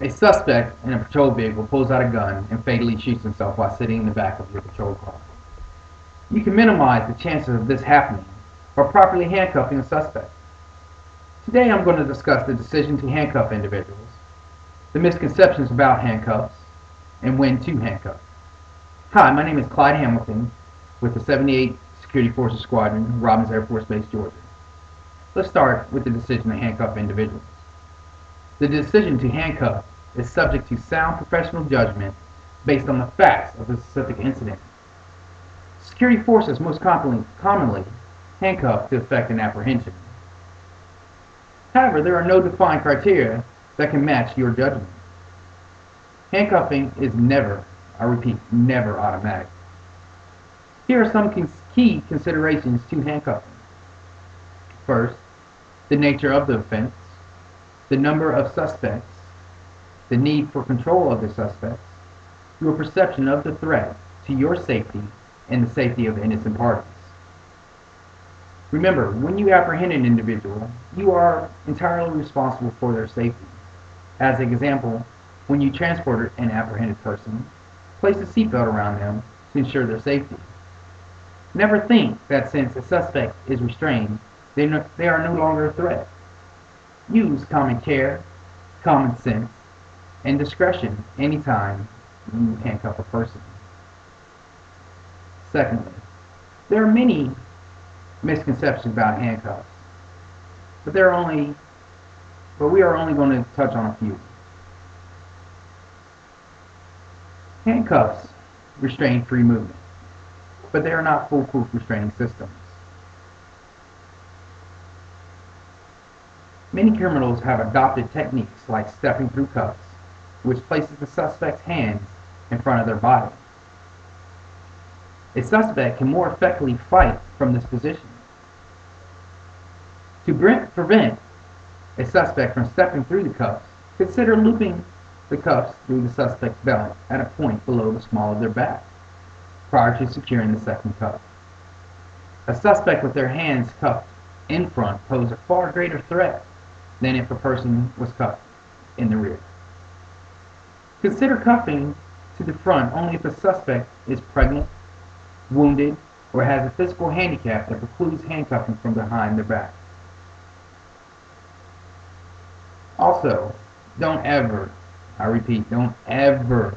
A suspect in a patrol vehicle pulls out a gun and fatally shoots himself while sitting in the back of your patrol car. You can minimize the chances of this happening by properly handcuffing a suspect. Today I'm going to discuss the decision to handcuff individuals, the misconceptions about handcuffs, and when to handcuff. Hi, my name is Clyde Hamilton with the 78th Security Forces Squadron, Robins Air Force Base, Georgia. Let's start with the decision to handcuff individuals. The decision to handcuff is subject to sound professional judgment based on the facts of the specific incident. Security forces most commonly handcuff to effect an apprehension. However, there are no defined criteria that can match your judgment. Handcuffing is never, I repeat, never automatic. Here are some key considerations to handcuffing. First, the nature of the offense, the number of suspects, the need for control of the suspects, your perception of the threat to your safety and the safety of innocent parties. Remember, when you apprehend an individual, you are entirely responsible for their safety. As an example, when you transport an apprehended person, place a seatbelt around them to ensure their safety. Never think that since a suspect is restrained, they are no longer a threat. Use common care, common sense, and discretion anytime you handcuff a person. Secondly, there are many misconceptions about handcuffs, but we are only going to touch on a few. Handcuffs restrain free movement, but they are not foolproof restraining systems. Many criminals have adopted techniques like stepping through cuffs, which places the suspect's hands in front of their body. A suspect can more effectively fight from this position. To prevent a suspect from stepping through the cuffs, consider looping the cuffs through the suspect's belt at a point below the small of their back, prior to securing the second cuff. A suspect with their hands cuffed in front poses a far greater threat than if a person was cuffed in the rear. Consider cuffing to the front only if a suspect is pregnant, wounded, or has a physical handicap that precludes handcuffing from behind their back. Also, don't ever, I repeat, don't ever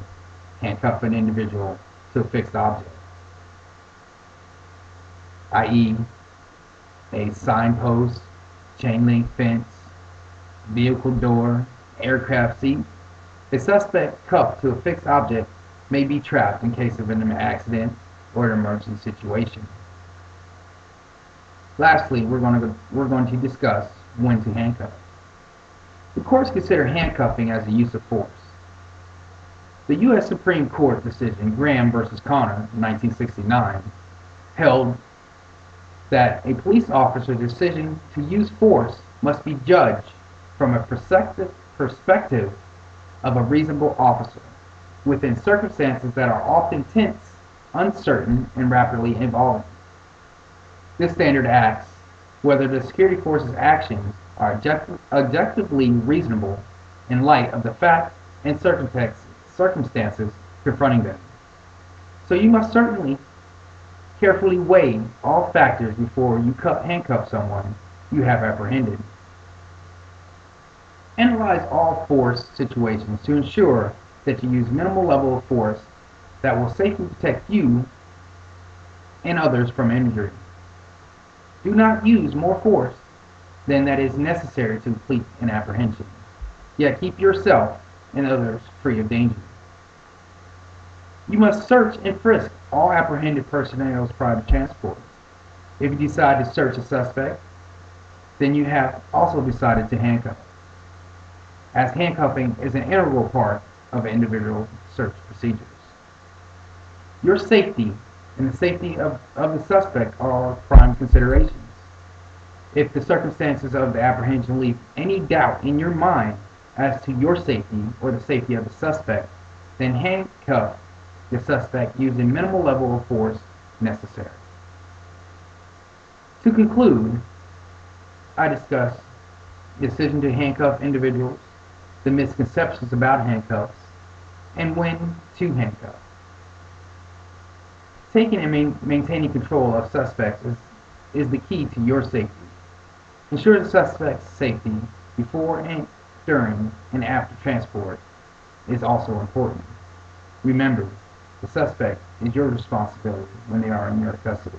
handcuff an individual to a fixed object, i.e. a signpost, chain link fence, vehicle door, aircraft seat. A suspect cuffed to a fixed object may be trapped in case of an accident or an emergency situation. Lastly, we're going to discuss when to handcuff. The courts consider handcuffing as a use of force. The U.S. Supreme Court decision Graham v. Connor, 1969, held that a police officer's decision to use force must be judged from a perspective of a reasonable officer, within circumstances that are often tense, uncertain, and rapidly evolving. This standard asks whether the security force's actions are objectively reasonable in light of the facts and circumstances confronting them. So you must certainly carefully weigh all factors before you handcuff someone you have apprehended. Analyze all force situations to ensure that you use minimal level of force that will safely protect you and others from injury. Do not use more force than that is necessary to complete an apprehension, yet keep yourself and others free of danger. You must search and frisk all apprehended personnel prior to transport. If you decide to search a suspect, then you have also decided to handcuff, as handcuffing is an integral part of individual search procedures. Your safety and the safety of the suspect are prime considerations. If the circumstances of the apprehension leave any doubt in your mind as to your safety or the safety of the suspect, then handcuff the suspect using minimal level of force necessary. To conclude, I discuss decision to handcuff individuals, the misconceptions about handcuffs, and when to handcuff. Taking and maintaining control of suspects is the key to your safety. Ensure the suspect's safety before and during and after transport is also important. Remember, the suspect is your responsibility when they are in your custody.